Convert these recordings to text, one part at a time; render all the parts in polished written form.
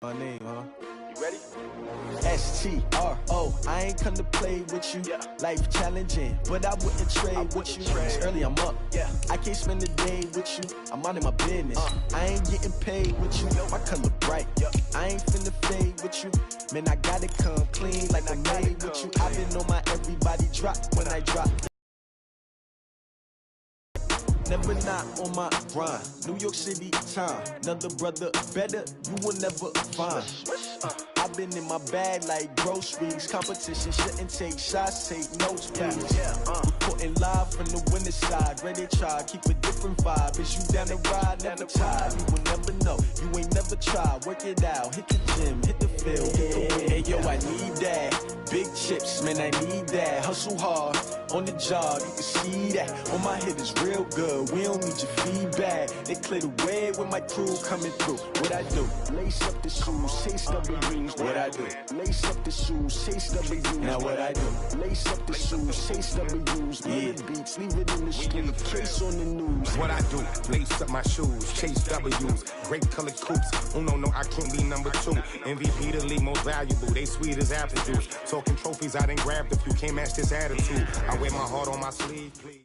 My name, huh? You ready? STRO. I ain't come to play with you. Life challenging, but I wouldn't trade with you. It's early, I'm up. I can't spend the day with you. I'm out in my business. I ain't getting paid with you. My color bright. I ain't finna fade with you. Man, I gotta come clean like I made with you. I've been on my everybody drop when I drop. Never not on my grind. New York City time. Another brother better, you will never find. I've been in my bag like groceries. Competition shouldn't take shots, take notes, please. Reporting live from the winning side. Ready to try, keep a different vibe. Is you down the ride, never tired. You will never know, you ain't never tried. Work it out, hit the gym, hit the field. Hey yo, I need that. Big chips, man, I need that. Hustle hard, on the job, you can see that. On my head is real good, we don't need your feedback. They clear the way with my crew coming through. What I do? Lace up the shoes, chase W's. What I do? Lace up the shoes, chase W's. Now what I do? Lace up the shoes, chase W's. Yeah, beats, leave it in the street, case on the news. What I do? Lace up my shoes, chase W's. Great colored coops. Oh no, I can't be number 2. MVP the league most valuable. They sweet as apple juice. Talking trophies, I done grabbed a few. Can't match this attitude. I wear my heart on my sleeve, please.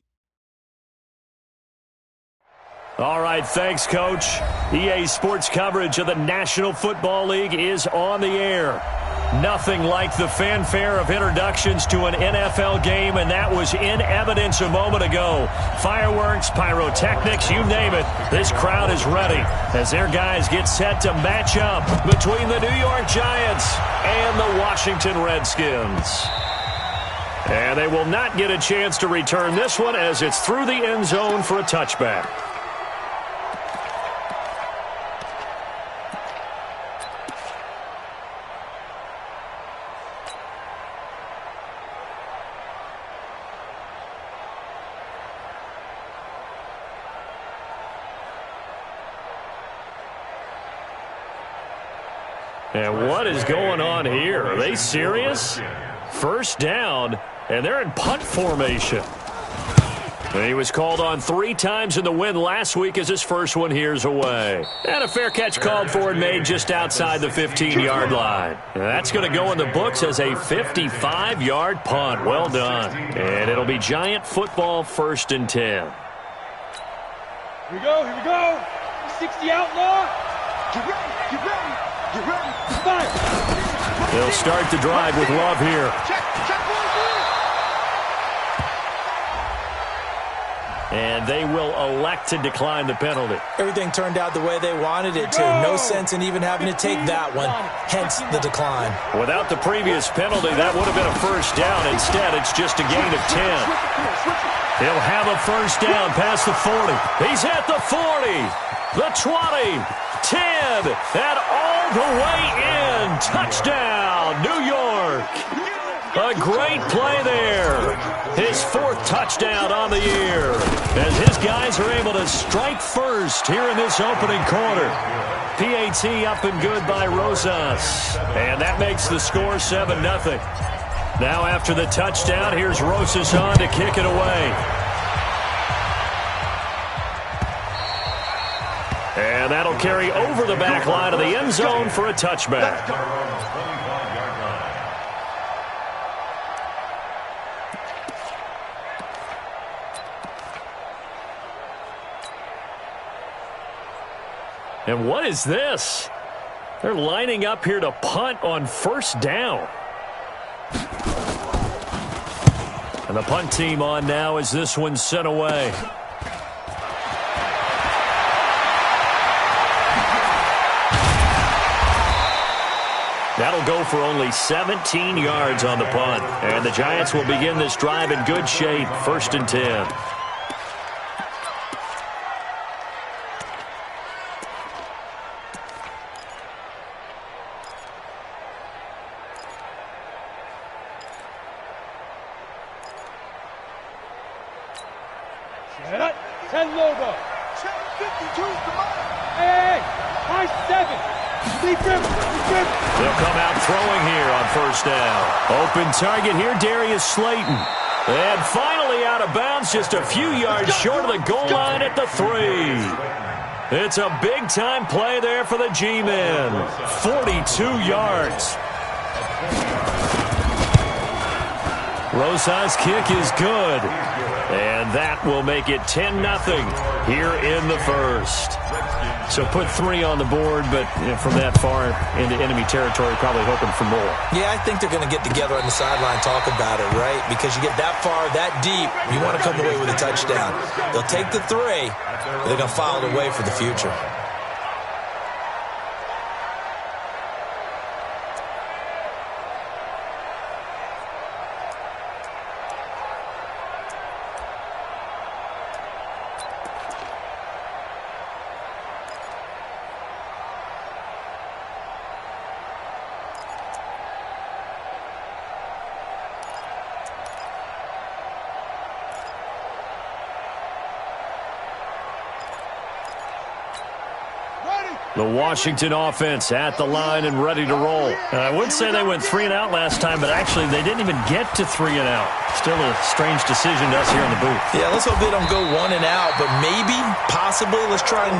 All right, thanks, Coach. EA Sports coverage of the National Football League is on the air. Nothing like the fanfare of introductions to an NFL game, and that was in evidence a moment ago. Fireworks, pyrotechnics, you name it. This crowd is ready as their guys get set to match up between the New York Giants and the Washington Redskins. And they will not get a chance to return this one as it's through the end zone for a touchback. And what is going on here? Are they serious? First down, and they're in punt formation. And he was called on 3 times in the win last week as his first one here's away. And a fair catch called for and made just outside the 15-yard line. And that's going to go in the books as a 55-yard punt. Well done. And it'll be Giant football 1st and 10. Here we go. 60 outlaw. Get ready. Fire. They'll start the drive with Love here. And they will elect to decline the penalty. Everything turned out the way they wanted it to. No sense in even having to take that one, hence the decline. Without the previous penalty, that would have been a first down. Instead, it's just a gain of 10. He'll have a first down past the 40. He's at the 40, the 20, 10, and all the way in. Touchdown, New York. A great play there. His 4th touchdown on the year as his guys are able to strike first here in this opening quarter. PAT up and good by Rosas. And that makes the score 7-0. Now after the touchdown, here's Rosas on to kick it away. And that'll carry over the back line of the end zone for a touchback. And what is this? They're lining up here to punt on first down. And the punt team on now as this one's sent away. That'll go for only 17 yards on the punt. And the Giants will begin this drive in good shape, 1st and 10. Set up. 10 logo. 52's the mark. Hey, high 7. Deep grip. They'll come out throwing here on first down. Open target here, Darius Slayton. And finally out of bounds, just a few yards short of the goal line at the 3. It's a big-time play there for the G-men. 42 yards. Rosa's kick is good. And that will make it 10-0 here in the first. So put 3 on the board, but from that far into enemy territory, probably hoping for more. Yeah, I think they're going to get together on the sideline, talk about it, right? Because you get that far, that deep, you want to come away with a touchdown. They'll take the 3, but they're going to file it away for the future. The Washington offense at the line and ready to roll. I would say they went 3 and out last time, but actually they didn't even get to 3 and out. Still a strange decision to us here in the booth. Yeah, let's hope they don't go 1 and out, but maybe, possibly, let's try and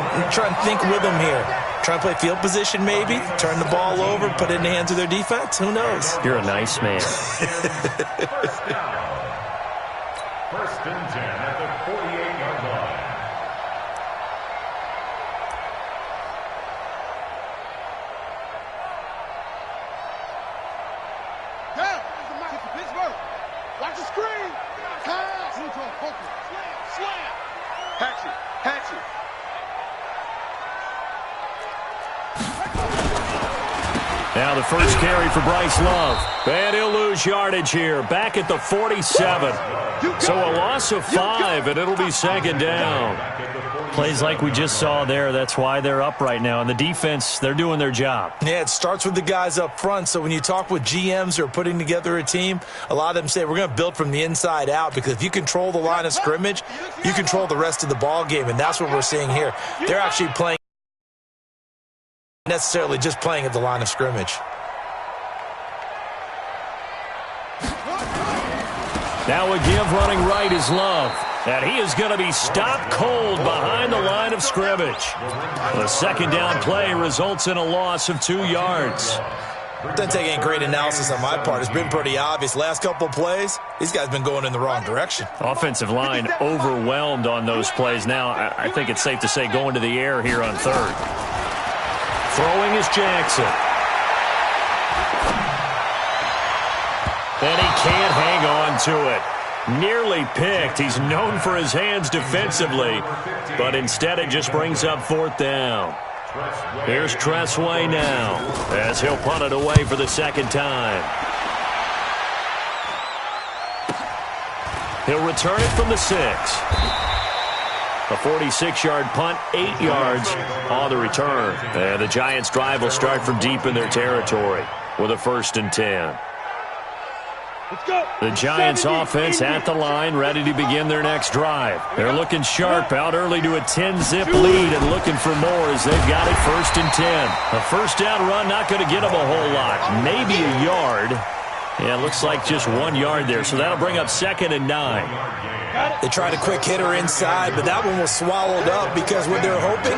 think with them here. Try and play field position maybe, turn the ball over, put it in the hands of their defense. Who knows? You're a nice man. First and 10 at the 48-yard line. Watch the screen. Pass. Slam. Hatch it. Now the first carry for Bryce Love. And he'll lose yardage here. Back at the 47. So a loss of 5, and it'll be second down. Plays like we just saw there. That's why they're up right now. And the defense, they're doing their job. Yeah, it starts with the guys up front. So when you talk with GMs who are putting together a team, a lot of them say we're going to build from the inside out, because if you control the line of scrimmage, you control the rest of the ball game. And that's what we're seeing here. They're actually playing, necessarily just playing at the line of scrimmage. Now a give running right is Love. And he is going to be stopped cold behind the line of scrimmage. The second down play results in a loss of 2 yards. Doesn't take any great analysis on my part. It's been pretty obvious. Last couple of plays, these guys have been going in the wrong direction. Offensive line overwhelmed on those plays. Now, I think it's safe to say going to the air here on third. Throwing is Jackson. And he can't hang on to it. Nearly picked. He's known for his hands defensively, but instead it just brings up 4th down. Here's Tressway now, as he'll punt it away for the second time. He'll return it from the 6. A 46-yard punt, 8 yards on the return. And the Giants' drive will start from deep in their territory with a 1st and 10. The Giants offense at the line, ready to begin their next drive. They're looking sharp, out early to a 10-zip lead and looking for more as they've got it 1st and 10. A first down run, not going to get them a whole lot. Maybe a yard. Yeah, it looks like just 1 yard there, so that'll bring up 2nd and 9. They tried a quick hitter inside, but that one was swallowed up because what they're hoping,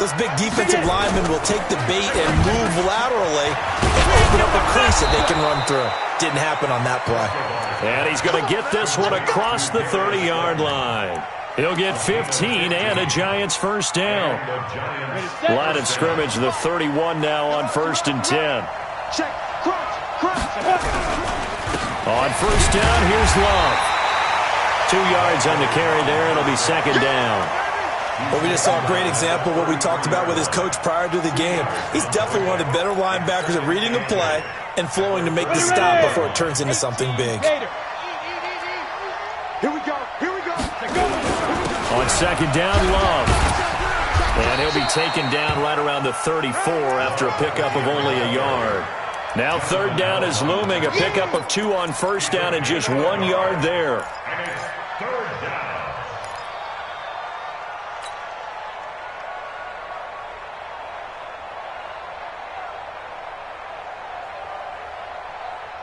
those big defensive linemen will take the bait and move laterally and open up a crease that they can run through. Didn't happen on that play. And he's going to get this one across the 30-yard line. He'll get 15 and a Giants first down. Line of scrimmage, the 31 now on 1st and 10. Check. Crunch. On first down, here's Love. 2 yards on the carry there. It'll be second down. Well, we just saw a great example of what we talked about with his coach prior to the game. He's definitely one of the better linebackers at reading a play and flowing to make the stop before it turns into something big. Here we go. On second down, Love. And he'll be taken down right around the 34 after a pickup of only a yard. Now 3rd down is looming, a pickup of 2 on first down and just 1 yard there.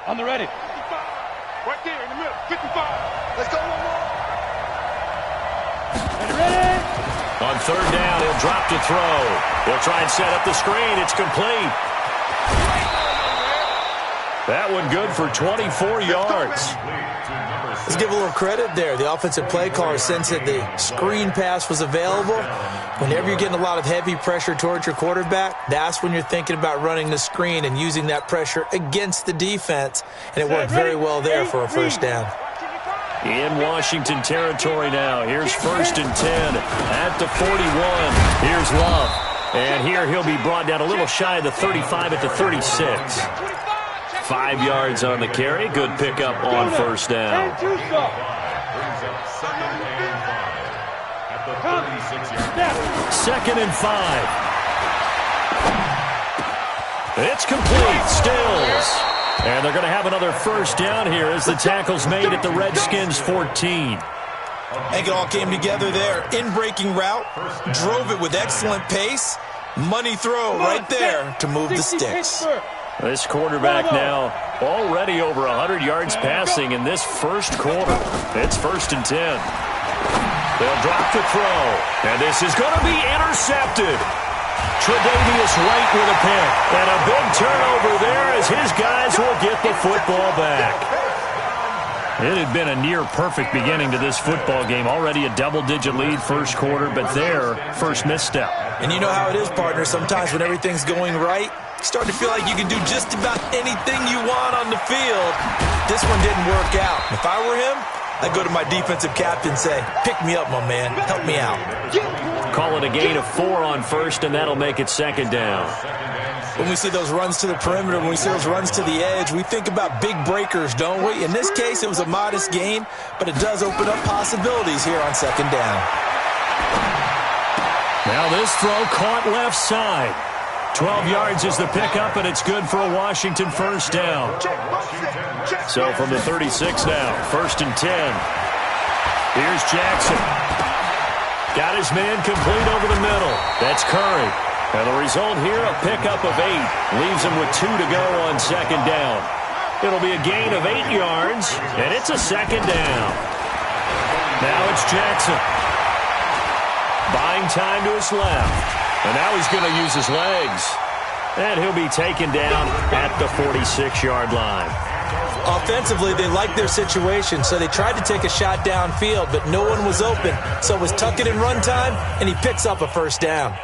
On the ready. 55. Right there in the middle. 55. Let's go one more. Ready? On third down, he'll drop to throw. He'll try and set up the screen. It's complete. That one good for 24 yards. Let's give a little credit there. The offensive play caller sensed that the screen pass was available. Whenever you're getting a lot of heavy pressure towards your quarterback, that's when you're thinking about running the screen and using that pressure against the defense. And it worked very well there for a first down. In Washington territory now. Here's 1st and 10 at the 41. Here's Love. And here he'll be brought down a little shy of the 35 at the 36. 5 yards on the carry. Good pickup on first down. 2nd and 5. It's complete. Stills. And they're going to have another first down here as the tackle's made at the Redskins 14. I think it all came together there. In-breaking route, drove it with excellent pace. Money throw right there to move the sticks. This quarterback now already over 100 yards passing in this first quarter. It's 1st and 10. They'll drop to throw. And this is going to be intercepted. Tre'Davious White with a pick. And a big turnover there as his guys will get the football back. It had been a near-perfect beginning to this football game. Already a double-digit lead first quarter, but their first misstep. And you know how it is, partner. Sometimes when everything's going right, you start to feel like you can do just about anything you want on the field. This one didn't work out. If I were him, I'd go to my defensive captain and say, pick me up, my man. Help me out. Call it a gain of 4 on first, and that'll make it 2nd down. When we see those runs to the perimeter, when we see those runs to the edge, we think about big breakers, don't we? In this case, it was a modest gain, but it does open up possibilities here on 2nd down. Now this throw caught left side. 12 yards is the pickup, and it's good for a Washington first down. So from the 36 now, 1st and 10. Here's Jackson. Got his man complete over the middle. That's Curry. And the result here, a pickup of 8. Leaves him with 2 to go on 2nd down. It'll be a gain of 8 yards, and it's a 2nd down. Now it's Jackson. Buying time to his left. And now he's going to use his legs. And he'll be taken down at the 46-yard line. Offensively, they liked their situation, so they tried to take a shot downfield, but no one was open. So it was tuck it in run time, and he picks up a first down.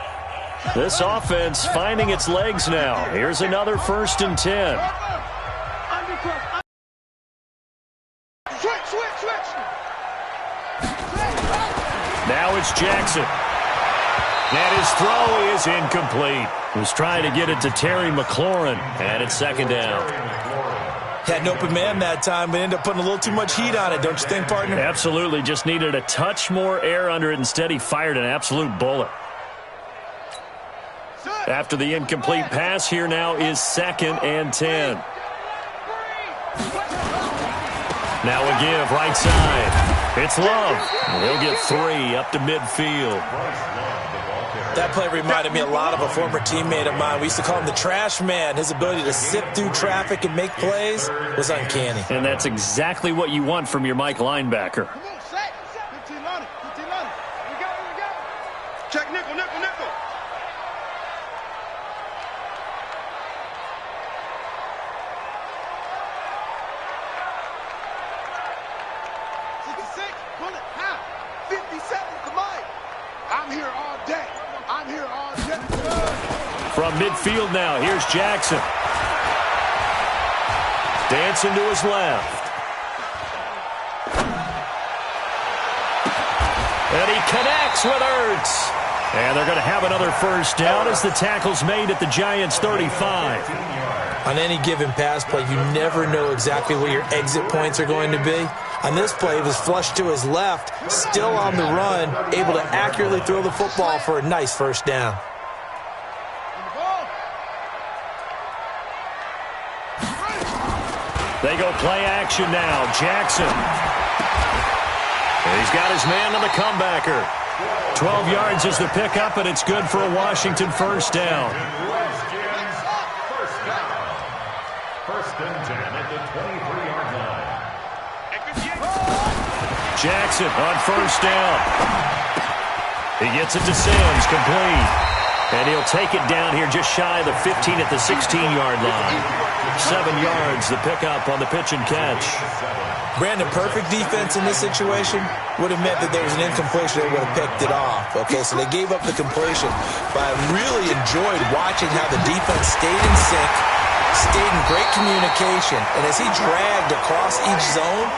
This offense finding its legs now. Here's another 1st and 10. Now it's Jackson. And his throw is incomplete. Was trying to get it to Terry McLaurin, and it's 2nd down. Had an open man that time, but ended up putting a little too much heat on it, don't you think, partner? Absolutely. Just needed a touch more air under it. Instead, he fired an absolute bullet. After the incomplete pass, here now is 2nd and 10. Now a give, right side. It's Love. He'll get 3 up to midfield. That play reminded me a lot of a former teammate of mine. We used to call him the trash man. His ability to sift through traffic and make plays was uncanny. And that's exactly what you want from your Mike linebacker. Check nickel, nickel, nickel. From midfield now, here's Jackson. Dancing to his left. And he connects with Ertz. And they're going to have another first down as the tackle's made at the Giants' 35. On any given pass play, you never know exactly where your exit points are going to be. On this play, it was flushed to his left, still on the run, able to accurately throw the football for a nice first down. They go play action now. Jackson. And he's got his man on the comebacker. 12 yards is the pickup, and it's good for a Washington first down. First and 10 at the 23-yard line. Jackson on first down. He gets it to Sims, complete. And he'll take it down here just shy of the 15 at the 16-yard line. 7 yards, the pickup on the pitch and catch. Brandon, perfect defense in this situation would have meant that there was an incompletion. They would have picked it off. Okay, so they gave up the completion. But I really enjoyed watching how the defense stayed in sync, stayed in great communication. And as he dragged across each zone,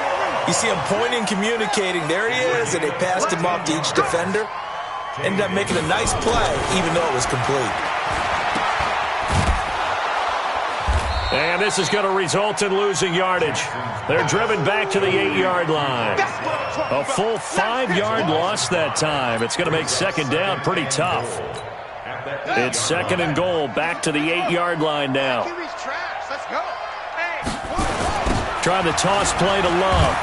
you see him pointing, communicating. There he is, and they passed him off to each defender. Ended up making a nice play, even though it was complete. And this is going to result in losing yardage. They're driven back to the 8-yard line. A full 5-yard loss that time. It's going to make second down pretty tough. It's second and goal, back to the 8-yard line now. Try the toss play to Love.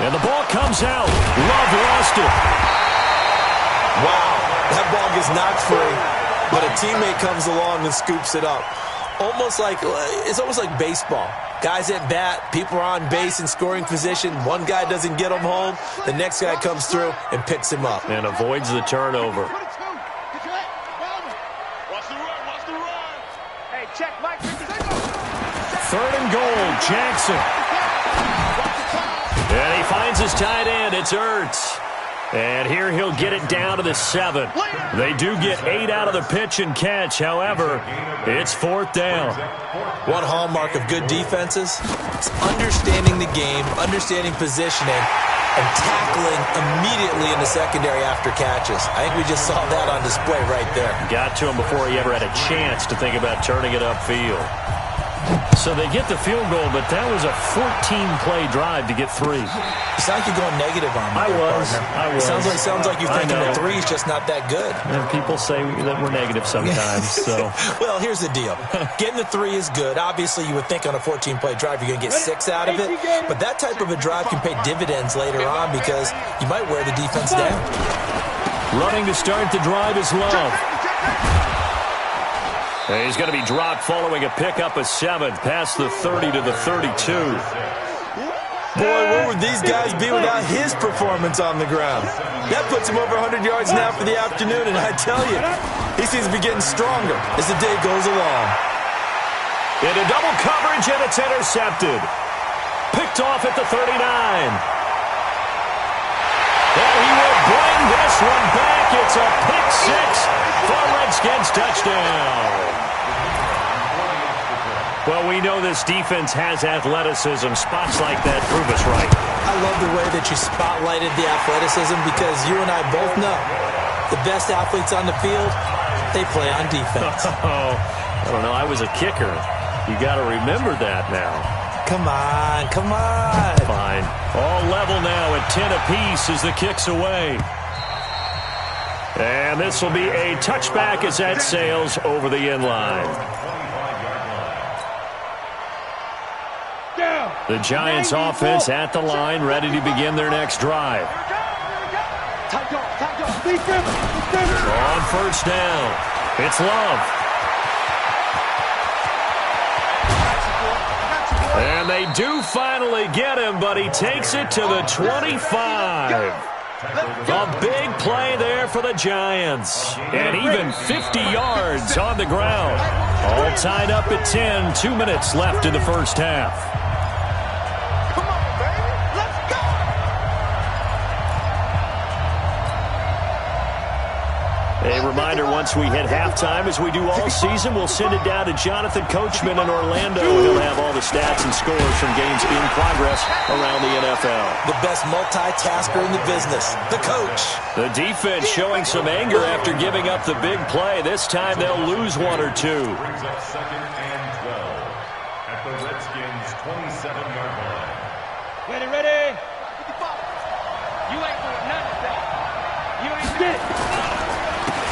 And the ball comes out. Love lost it. Wow, that ball gets knocked free, but a teammate comes along and scoops it up. It's almost like baseball. Guys at bat, people are on base in scoring position. One guy doesn't get him home. The next guy comes through and picks him up. And avoids the turnover. Watch the run. Hey, check Mike. Third and goal, Jackson. And he finds his tight end. It's Ertz. And here he'll get it down to the 7. They do get 8 out of the pitch and catch. However, it's fourth down. One hallmark of good defenses is understanding the game, understanding positioning, and tackling immediately in the secondary after catches. I think we just saw that on display right there. Got to him before he ever had a chance to think about turning it upfield. So they get the field goal, but that was a 14-play drive to get 3. It's like you're going negative on me. I was. Sounds like you're thinking that 3 is just not that good. And people say that we're negative sometimes. So, well, here's the deal. Getting the 3 is good. Obviously, you would think on a 14-play drive you're going to get 6 out of it. But that type of a drive can pay dividends later on because you might wear the defense down. Running to start the drive is Love. And he's going to be dropped following a pickup of 7 past the 30 to the 32. Boy, where would these guys be without his performance on the ground? That puts him over 100 yards now for the afternoon, and I tell you, he seems to be getting stronger as the day goes along. Into double coverage, and it's intercepted. Picked off at the 39. And he will bring this one back. It's a pick 6 for Redskins touchdown. Well, we know this defense has athleticism. Spots like that prove us right. I love the way that you spotlighted the athleticism because you and I both know the best athletes on the field, they play on defense. Oh, I don't know. I was a kicker. You got to remember that now. Come on. Fine. All level now at 10 apiece as the kick's away. And this will be a touchback as that sails over the end line. The Giants offense at the line, ready to begin their next drive. On first down, it's Love. And they do finally get him, but he takes it to the 25. A big play there for the Giants. And even 50 yards on the ground. All tied up at 10, 2 minutes left in the first half. A reminder, once we hit halftime, as we do all season, we'll send it down to Jonathan Coachman in Orlando. He'll have all the stats and scores from games in progress around the NFL. The best multitasker in the business, the coach. The defense showing some anger after giving up the big play. This time they'll lose 1 or 2. Brings up second and 12 at the Redskins' 27-yard line. Ready. You ain't doing nothing. You ain't getting it.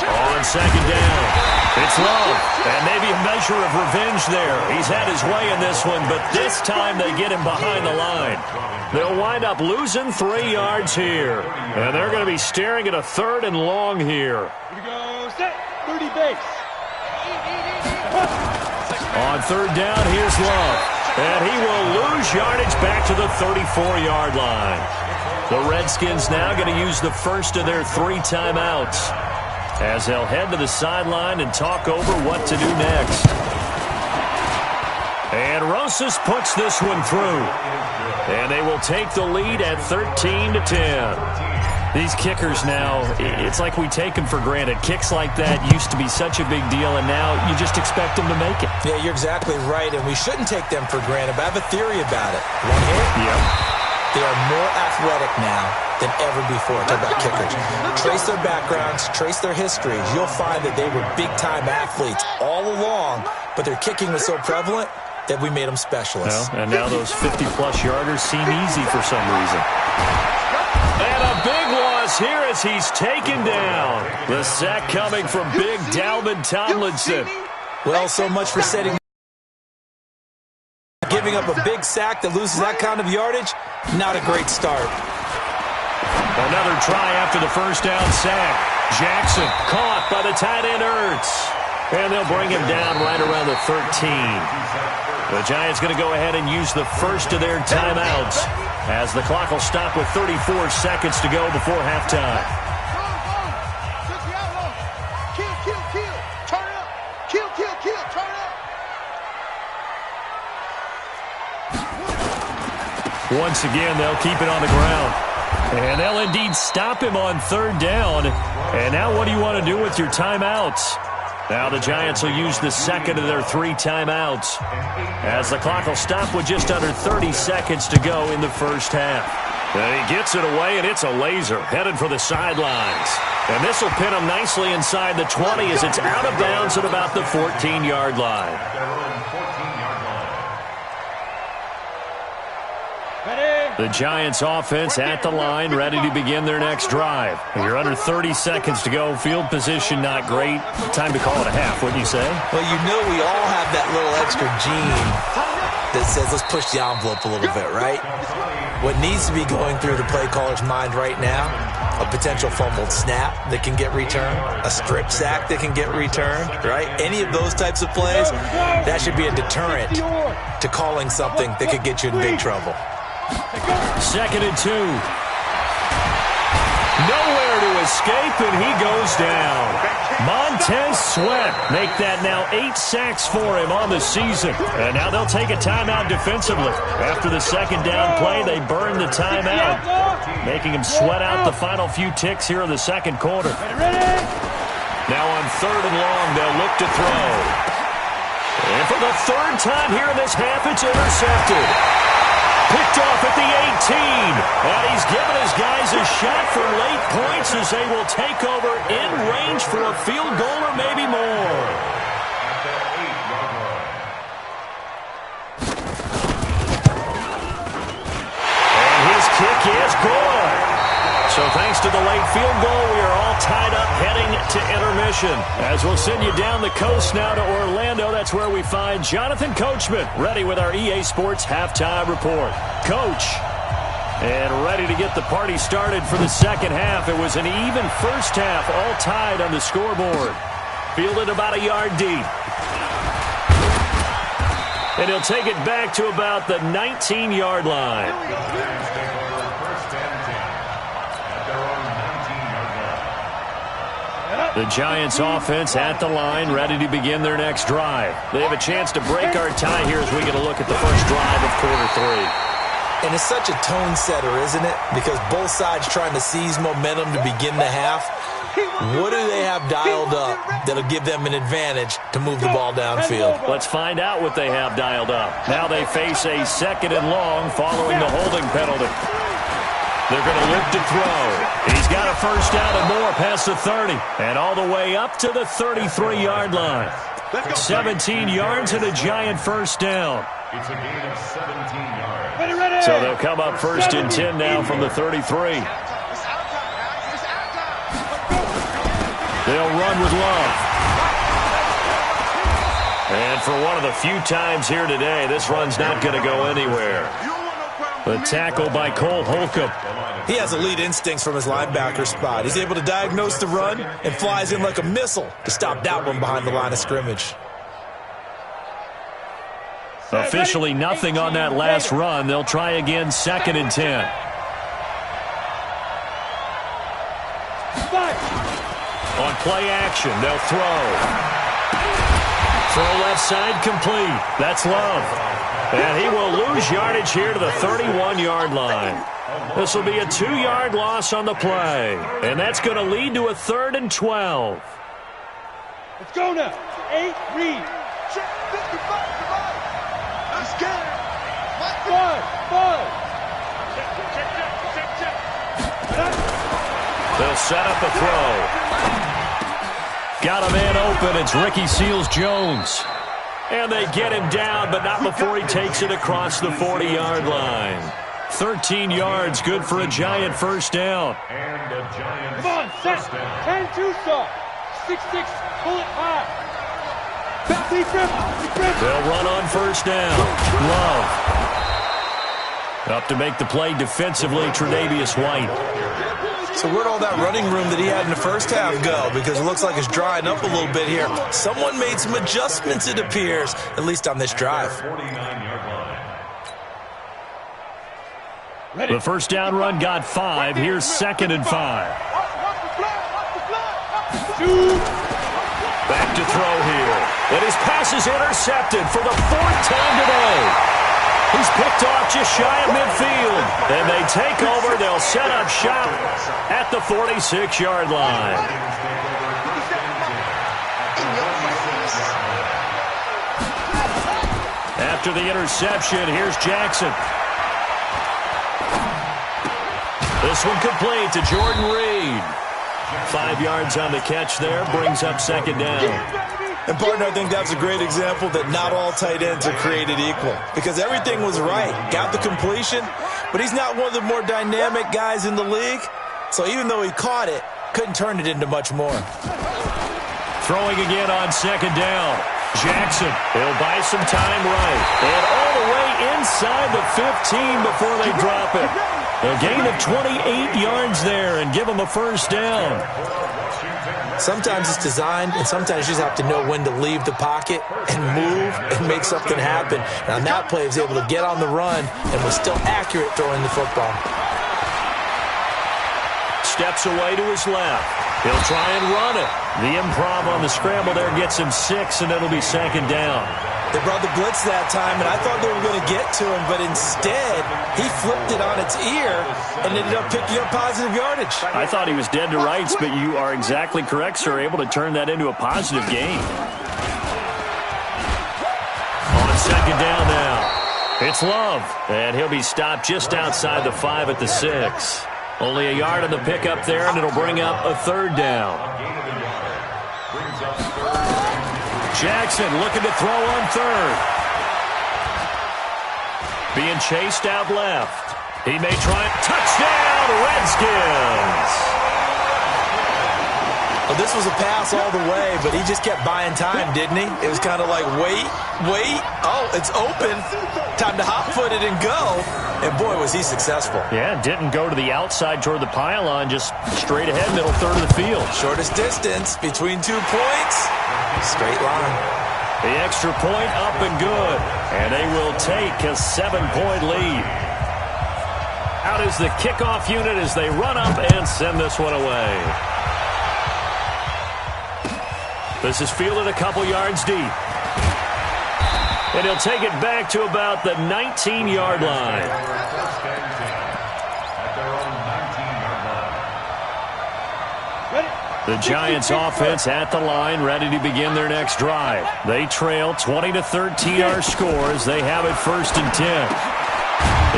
On second down, it's Love, and maybe a measure of revenge there. He's had his way in this one, but this time they get him behind the line. They'll wind up losing 3 yards here, and they're going to be staring at a 3rd and long here. Here we go, set, 30 base. On third down, here's Love, and he will lose yardage back to the 34-yard line. The Redskins now going to use the first of their 3 timeouts as they'll head to the sideline and talk over what to do next. And Rosas puts this one through. And they will take the lead at 13-10. These kickers now, it's like we take them for granted. Kicks like that used to be such a big deal, and now you just expect them to make it. Yeah, you're exactly right, and we shouldn't take them for granted, but I have a theory about it. Want to hear it? Yep. They are more athletic now than ever before. Talk about kickers. Trace their backgrounds, trace their histories. You'll find that they were big-time athletes all along, but their kicking was so prevalent that we made them specialists. Well, and now those 50-plus yarders seem easy for some reason. And a big loss here as he's taken down. The sack coming from big Dalvin Tomlinson. Well, so much for giving up a big sack that loses that kind of yardage. Not a great start. Another try after the first down sack. Jackson caught by the tight end Ertz. And they'll bring him down right around the 13. The Giants going to go ahead and use the first of their timeouts as the clock will stop with 34 seconds to go before halftime. Turn it up. Kill, turn it up. Once again, they'll keep it on the ground. And they'll indeed stop him on 3rd down. And now what do you want to do with your timeouts? Now the Giants will use the second of their 3 timeouts as the clock will stop with just under 30 seconds to go in the first half. And he gets it away, and it's a laser headed for the sidelines. And this will pin him nicely inside the 20 as it's out of bounds at about the 14-yard line. The Giants offense at the line, ready to begin their next drive. You're under 30 seconds to go. Field position not great. Time to call it a half, wouldn't you say? Well, you know we all have that little extra gene that says let's push the envelope a little bit, right? What needs to be going through the play caller's mind right now, a potential fumbled snap that can get returned, a strip sack that can get returned, right? Any of those types of plays, that should be a deterrent to calling something that could get you in big trouble. 2nd and 2. Nowhere to escape, and he goes down. Montez Sweat make that now 8 sacks for him on the season. And now they'll take a timeout defensively. After the 2nd down play, they burn the timeout, making him sweat out the final few ticks here in the 2nd quarter. Now on 3rd and long, they'll look to throw. And for the 3rd time here in this half, it's intercepted. Picked off at the 18. And he's given his guys a shot for late points as they will take over in range for a field goal or maybe more. And his kick is good. So thanks to the late field goal, we are all tied up heading to intermission. As we'll send you down the coast now to Orlando, that's where we find Jonathan Coachman, ready with our EA Sports halftime report. Coach, and ready to get the party started for the 2nd half. It was an even first half, all tied on the scoreboard. Fielded about a yard deep. And he'll take it back to about the 19-yard line. The Giants offense at the line, ready to begin their next drive. They have a chance to break our tie here as we get a look at the first drive of quarter 3. And it's such a tone setter, isn't it? Because both sides trying to seize momentum to begin the half. What do they have dialed up that'll give them an advantage to move the ball downfield? Let's find out what they have dialed up. Now they face a 2nd and long following the holding penalty. They're going to look to throw. He's got a first down and more past the 30. And all the way up to the 33-yard line. 17 yards and a Giant first down. It's a gain of 17 yards. So they'll come up 1st and 10 now from the 33. They'll run with Love. And for one of the few times here today, this run's not going to go anywhere. The tackle by Cole Holcomb. He has elite instincts from his linebacker spot. He's able to diagnose the run and flies in like a missile to stop that one behind the line of scrimmage. Officially nothing on that last run. They'll try again 2nd and 10. play action. They'll throw. Throw left side complete. That's Love. And he will lose yardage here to the 31-yard line. This will be a 2-yard loss on the play. And that's going to lead to a 3rd and 12. Let's go now. 8, read. Check 55. Let's get it. 5. They'll set up a throw. Got a man open. It's Ricky Seals-Jones. And they get him down, but not before he takes it across the 40-yard line. 13 yards, good for a Giant first down. And a Giant Come on, set. 10-2 stop. 6-6, pull it high. Back defense. They'll run on first down. Love. Up to make the play defensively, Tre'Davious White. So where'd all that running room that he had in the first half go? Because it looks like it's drying up a little bit here. Someone made some adjustments, it appears, at least on this drive. The first down run got 5. Here's 2nd and 5. Back to throw here. And his pass is intercepted for the 4th time today. He's picked off just shy of midfield. And they take over. They'll set up shop at the 46-yard line. After the interception, here's Jackson. This one complete to Jordan Reed. 5 yards on the catch there, brings up 2nd down. And, partner, I think that's a great example that not all tight ends are created equal. Because everything was right. Got the completion, but he's not one of the more dynamic guys in the league. So even though he caught it, couldn't turn it into much more. Throwing again on 2nd down. Jackson, he'll buy some time right. And all the way inside the 15 before they drop it. A gain of 28 yards there and give him a first down. Sometimes it's designed, and sometimes you just have to know when to leave the pocket and move and make something happen. And on that play, he was able to get on the run and was still accurate throwing the football. Steps away to his left. He'll try and run it. The improv on the scramble there gets him 6, and it'll be 2nd down. They brought the blitz that time, and I thought they were going to get to him, but instead, he flipped it on its ear and ended up picking up positive yardage. I thought he was dead to rights, but you are exactly correct, sir. Able to turn that into a positive gain. On 2nd down now, it's Love, and he'll be stopped just outside the 5 at the 6. Only a yard on the pickup there, and it'll bring up a 3rd down. Jackson looking to throw on 3rd. Being chased out left. He may try. Touchdown, Redskins! Well, this was a pass all the way, but he just kept buying time, didn't he? It was kind of like, wait. Oh, it's open. Time to hot-foot it and go. And, boy, was he successful. Yeah, didn't go to the outside toward the pylon, just straight ahead, middle third of the field. Shortest distance between 2 points. Straight line. The extra point up and good. And they will take a 7-point lead. Out is the kickoff unit as they run up and send this one away. This is fielded a couple yards deep. And he'll take it back to about the 19-yard line. The Giants offense at the line, ready to begin their next drive. They trail 20-13 our scores. They have it 1st and 10.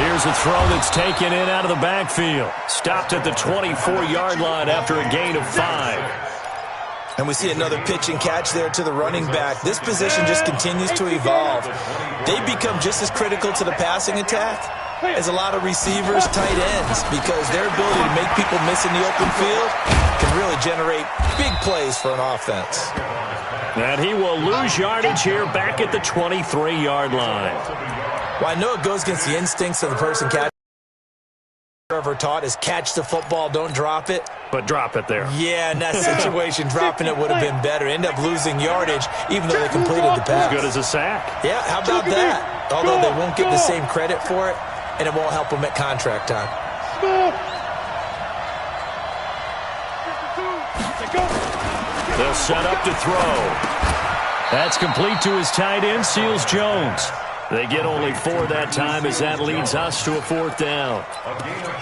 Here's a throw that's taken in out of the backfield. Stopped at the 24-yard line after a gain of 5. And we see another pitch and catch there to the running back. This position just continues to evolve. They become just as critical to the passing attack as a lot of receivers, tight ends, because their ability to make people miss in the open field can really generate big plays for an offense. And he will lose yardage here back at the 23-yard line. Well, I know it goes against the instincts of the person catching. Ever taught is catch the football, don't drop it. But drop it there. Yeah, in that situation, dropping it would have been better. End up losing yardage, even though they completed the pass. As good as a sack. Yeah, how about that? Although they won't get the same credit for it, and it won't help them at contract time. They'll set up to throw. That's complete to his tight end, Seals Jones. They get only 4 that time as that leads us to a 4th down.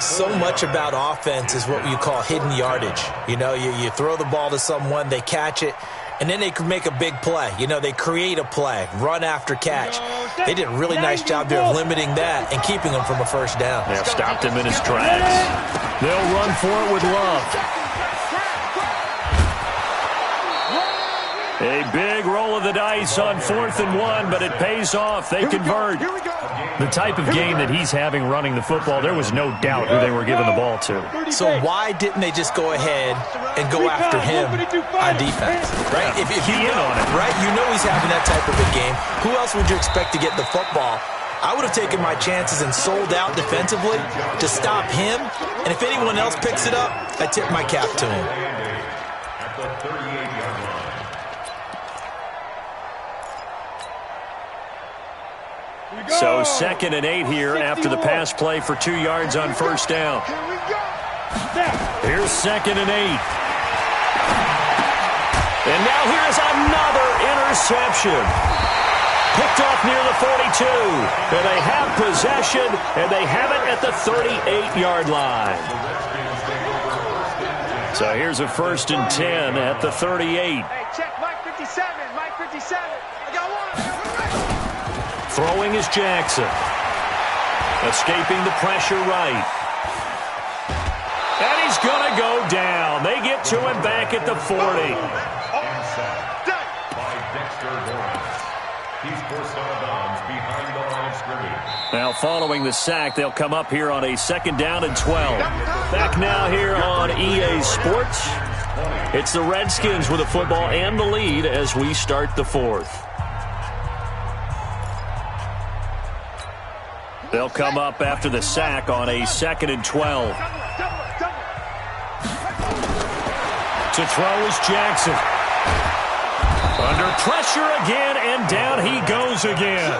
So much about offense is what you call hidden yardage. You know, you throw the ball to someone, they catch it, and then they can make a big play. You know, they create a play, run after catch. They did a really nice job there of limiting that and keeping him from a 1st down. They've stopped him in his tracks. They'll run for it with Love. A big roll of the dice on 4th and 1, but it pays off. They convert. The type of game that he's having running the football, there was no doubt who they were giving the ball to. So why didn't they just go ahead and go after him on defense? Right? If you know, on it. Right? You know he's having that type of a game. Who else would you expect to get the football? I would have taken my chances and sold out defensively to stop him. And if anyone else picks it up, I tip my cap to him. At the 38-yard line. So 2nd and 8 here after the pass play for 2 yards on 1st down. Here's 2nd and 8. And now here's another interception. Picked off near the 42. And they have possession, and they have it at the 38-yard line. So here's a 1st and 10 at the 38. Hey, check Mike 57. Mike 57. I got one. Throwing is Jackson. Escaping the pressure right. And he's going to go down. They get to him back at the 40. By Dexter Lawrence. He's forced out of bounds behind the line of scrimmage. Now following the sack, they'll come up here on a 2nd down and 12. Back now here on EA Sports. It's the Redskins with the football and the lead as we start the 4th. They'll come up after the sack on a 2nd and 12. To throw is Jackson. Under pressure again, and down he goes again.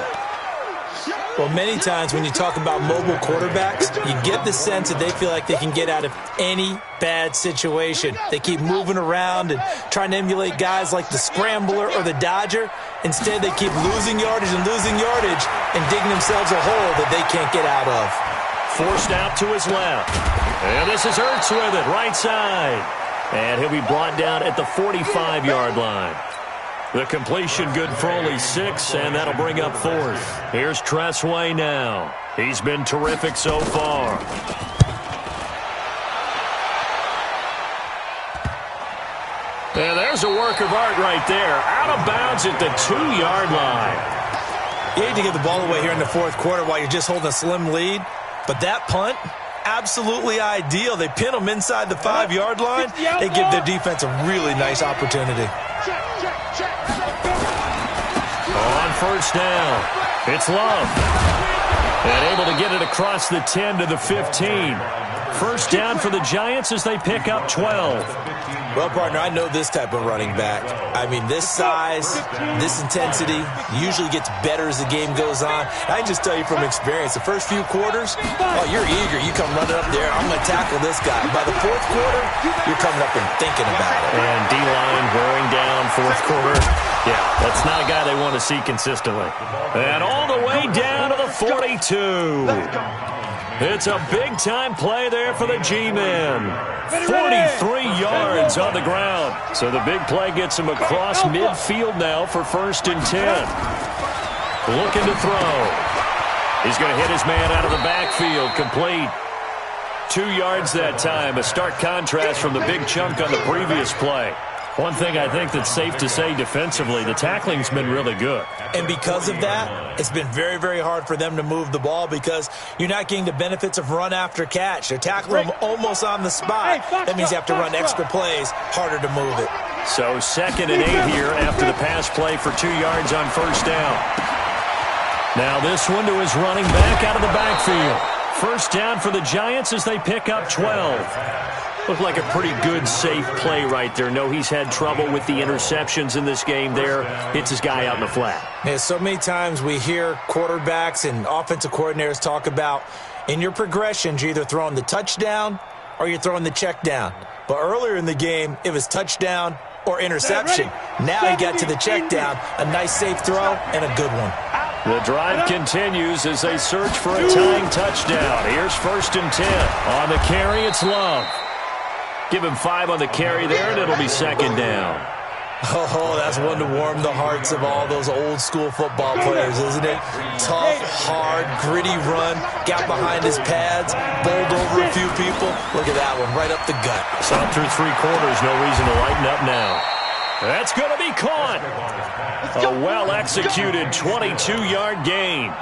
Well, many times when you talk about mobile quarterbacks, you get the sense that they feel like they can get out of any bad situation. They keep moving around and trying to emulate guys like the Scrambler or the Dodger. Instead, they keep losing yardage and digging themselves a hole that they can't get out of. Forced out to his left. And this is Ertz with it, right side. And he'll be brought down at the 45-yard line. The completion good for only 6, and that'll bring up 4th. Here's Tressway now. He's been terrific so far. And there's a work of art right there. Out of bounds at the 2-yard line. You hate to give the ball away here in the 4th quarter while you're just holding a slim lead, but that punt, absolutely ideal. They pin them inside the 5-yard line. They give their defense a really nice opportunity. On 1st down, it's Love. And able to get it across the 10 to the 15. 1st down for the Giants as they pick up 12. Well, partner, I know this type of running back. I mean, this size, this intensity usually gets better as the game goes on. I can just tell you from experience, the first few quarters, oh, you're eager. You come running up there, I'm going to tackle this guy. By the 4th quarter, you're coming up and thinking about it. And D-line wearing down 4th quarter. Yeah, that's not a guy they want to see consistently. And all the way down to the 42. It's a big-time play there for the G-men. 43 yards on the ground. So the big play gets him across midfield now for 1st and 10. Looking to throw. He's going to hit his man out of the backfield. Complete. 2 yards that time. A stark contrast from the big chunk on the previous play. One thing I think that's safe to say defensively, the tackling's been really good. And because of that, it's been very, very hard for them to move the ball because you're not getting the benefits of run after catch. They're tackling them almost on the spot. That means you have to run extra plays, harder to move it. So 2nd and 8 here after the pass play for 2 yards on 1st down. Now this one to his running back out of the backfield. 1st down for the Giants as they pick up 12. Looked like a pretty good, safe play right there. No, he's had trouble with the interceptions in this game there. Hits his guy out in the flat. Yeah, so many times we hear quarterbacks and offensive coordinators talk about in your progressions, you're either throwing the touchdown or you're throwing the check down. But earlier in the game, it was touchdown or interception. Now he got to the check down. A nice safe throw and a good one. The drive continues as they search for a tying touchdown. Here's 1st and 10. On the carry, it's Love. Give him 5 on the carry there, and it'll be 2nd down. Oh, that's one to warm the hearts of all those old-school football players, isn't it? Tough, hard, gritty run, got behind his pads, bowled over a few people. Look at that one, right up the gut. So through 3 quarters, no reason to lighten up now. That's going to be caught. A well-executed 22-yard gain.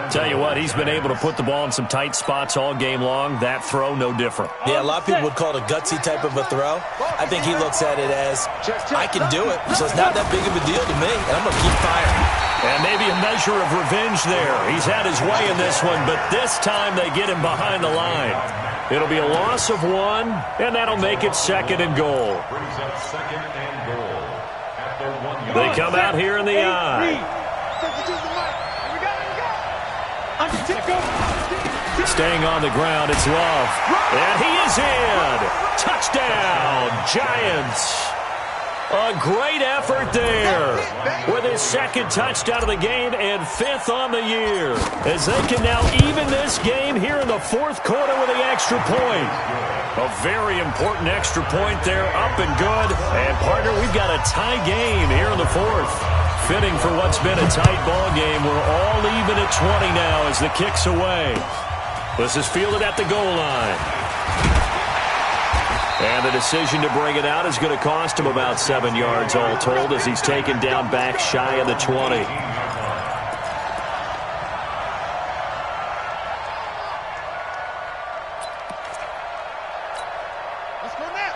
Tell you what, he's been able to put the ball in some tight spots all game long. That throw, no different. Yeah, a lot of people would call it a gutsy type of a throw. I think he looks at it as, I can do it, so it's not that big of a deal to me, and I'm going to keep firing. And maybe a measure of revenge there. He's had his way in this one, but this time they get him behind the line. It'll be a loss of 1, and that'll make it 2nd and goal. They come out here in the eye. Staying on the ground, it's Love. And he is in. Touchdown, Giants. A great effort there with his 2nd touchdown of the game and 5th on the year, as they can now even this game here in the 4th quarter with the extra point. A very important extra point there, up and good. And, partner, we've got a tie game here in the 4th. Fitting for what's been a tight ball game. We're all even at 20 now as the kick's away. This is fielded at the goal line. And the decision to bring it out is going to cost him about 7 yards all told, as he's taken down back shy of the 20.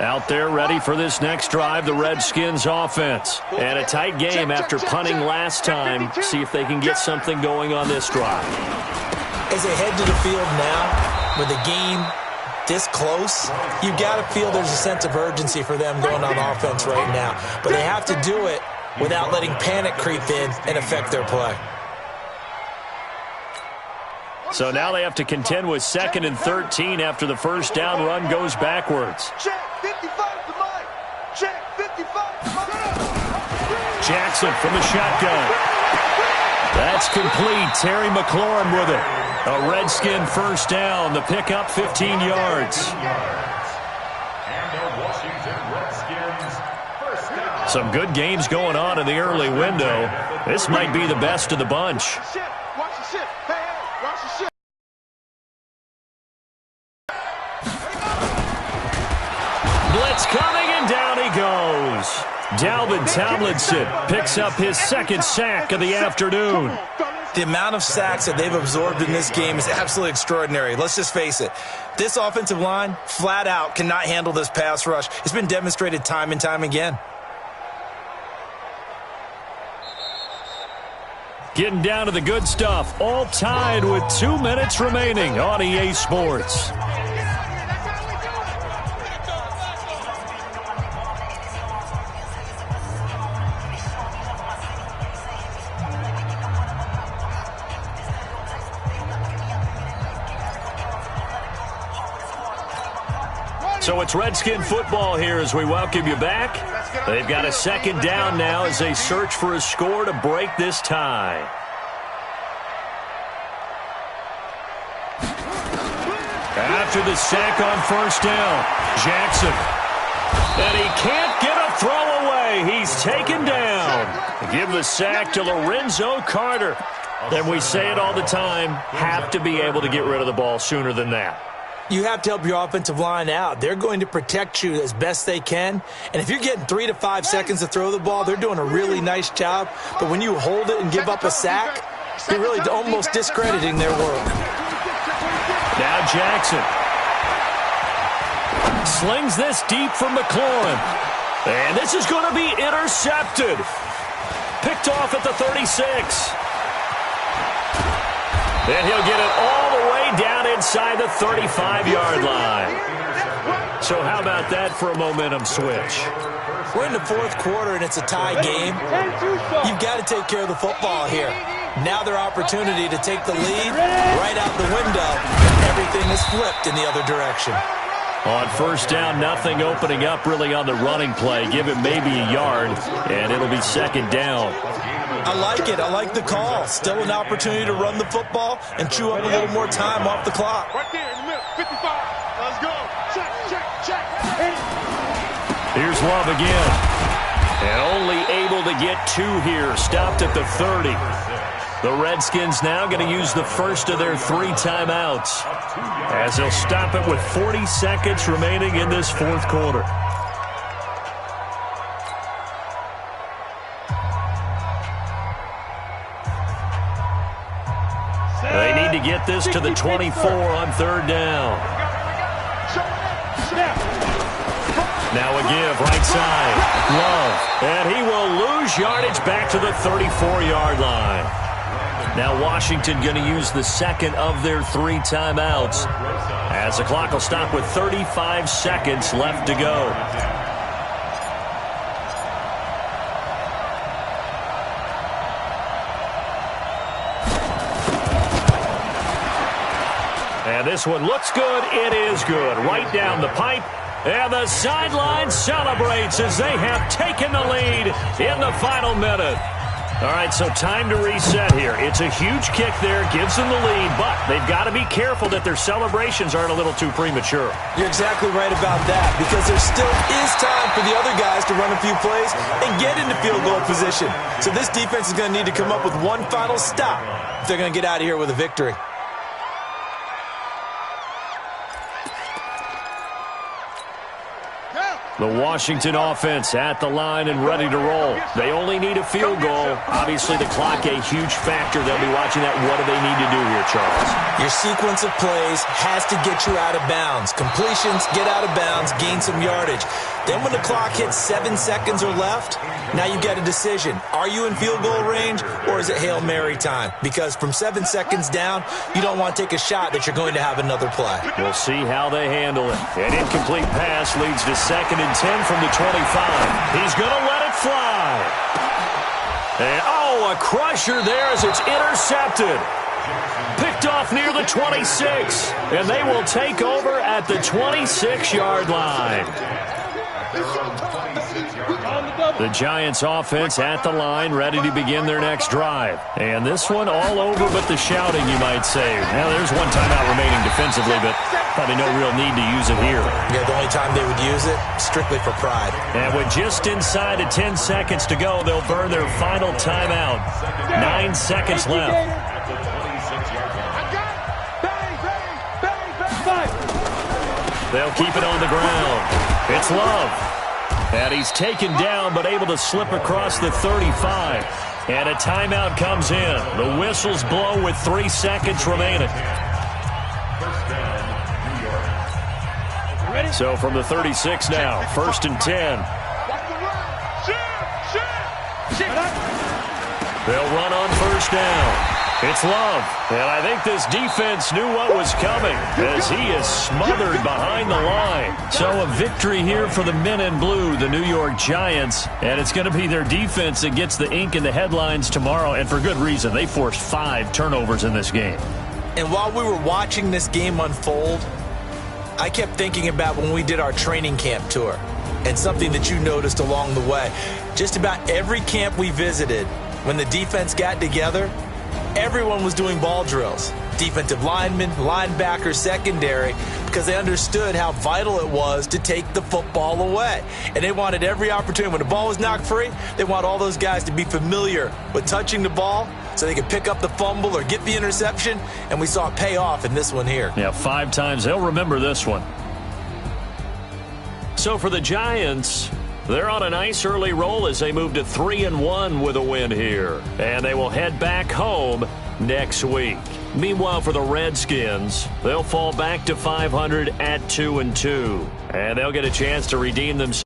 Out there ready for this next drive, the Redskins offense. And a tight game after punting last time. See if they can get something going on this drive. As they head to the field now, with the game this close, you've got to feel there's a sense of urgency for them going on offense right now. But they have to do it without letting panic creep in and affect their play. So now they have to contend with 2nd and 13 after the first down run goes backwards. Check 55 to mine. Check 55 to mine. Jackson from the shotgun. That's complete. Terry McLaurin with it. A Redskin first down. The pickup 15 yards. Some good games going on in the early window. This might be the best of the bunch. Watch the ship. Hey, watch the ship. Blitz coming, and down he goes. Dalvin Tomlinson picks up his 2nd sack of the afternoon. The amount of sacks that they've absorbed in this game is absolutely extraordinary. Let's just face it. This offensive line, flat out, cannot handle this pass rush. It's been demonstrated time and time again. Getting down to the good stuff. All tied with 2 minutes remaining on EA Sports. So it's Redskin football here as we welcome you back. They've got a 2nd down now as they search for a score to break this tie. After the sack on first down, Jackson. And he can't get a throw away. He's taken down. Give the sack to Lorenzo Carter. And we say it all the time, have to be able to get rid of the ball sooner than that. You have to help your offensive line out. They're going to protect you as best they can. And if you're getting 3 to 5 seconds to throw the ball, they're doing a really nice job. But when you hold it and give up a sack, you're really almost discrediting their work. Now Jackson slings this deep for McLaurin. And this is going to be intercepted. Picked off at the 36. And he'll get it all the way down inside the 35-yard line. So how about that for a momentum switch? We're in the 4th quarter, and it's a tie game. You've got to take care of the football here. Now their opportunity to take the lead right out the window. Everything is flipped in the other direction. On first down, nothing opening up really on the running play. Give it maybe a yard, and it'll be second down. I like it. I like the call. Still an opportunity to run the football and chew up a little more time off the clock. Right there in the middle, 55. Let's go. Check. Here's Love again. And only able to get 2 here. Stopped at the 30. The Redskins now going to use the first of their 3 timeouts as they'll stop it with 40 seconds remaining in this fourth quarter. They need to get this to the 24 on third down. Now a give, right side. Love. And he will lose yardage back to the 34-yard line. Now Washington going to use the second of their 3 timeouts as the clock will stop with 35 seconds left to go. And this one looks good. It is good. Right down the pipe. And the sideline celebrates as they have taken the lead in the final minute. All right, so time to reset here. It's a huge kick there, gives them the lead, but they've got to be careful that their celebrations aren't a little too premature. You're exactly right about that, because there still is time for the other guys to run a few plays and get into field goal position. So this defense is going to need to come up with one final stop if they're going to get out of here with a victory. The Washington offense at the line and ready to roll. They only need a field goal. Obviously, the clock a huge factor. They'll be watching that. What do they need to do here, Charles? Your sequence of plays has to get you out of bounds. Completions, get out of bounds, gain some yardage. Then when the clock hits 7 seconds or left, now you get a decision. Are you in field goal range, or is it Hail Mary time? Because from 7 seconds down, you don't want to take a shot that you're going to have another play. We'll see how they handle it. An incomplete pass leads to 2nd and 10 from the 25. He's going to let it fly. And, a crusher there as it's intercepted. Picked off near the 26. And they will take over at the 26-yard line. The Giants offense at the line, ready to begin their next drive. And this one all over but the shouting, you might say. Now, there's one timeout remaining defensively, but probably no real need to use it here. Yeah, the only time they would use it, strictly for pride. And with just inside of 10 seconds to go, they'll burn their final timeout. 9 seconds left. They'll keep it on the ground. It's Love. And he's taken down but able to slip across the 35. And a timeout comes in. The whistles blow with 3 seconds remaining. So from the 36 now, 1st and 10. They'll run on first down. It's Love, and I think this defense knew what was coming as he is smothered behind the line. So a victory here for the men in blue, the New York Giants, and it's going to be their defense that gets the ink in the headlines tomorrow, and for good reason. They forced 5 turnovers in this game. And while we were watching this game unfold, I kept thinking about when we did our training camp tour and something that you noticed along the way. Just about every camp we visited, when the defense got together, everyone was doing ball drills. Defensive linemen, linebackers, secondary, because they understood how vital it was to take the football away. And they wanted every opportunity. When the ball was knocked free, they want all those guys to be familiar with touching the ball so they could pick up the fumble or get the interception, and we saw it pay off in this one here. Yeah, 5 times. They'll remember this one. So for the Giants, they're on a nice early roll as they move to 3-1 with a win here. And they will head back home next week. Meanwhile, for the Redskins, they'll fall back to 500 at 2-2. And they'll get a chance to redeem themselves.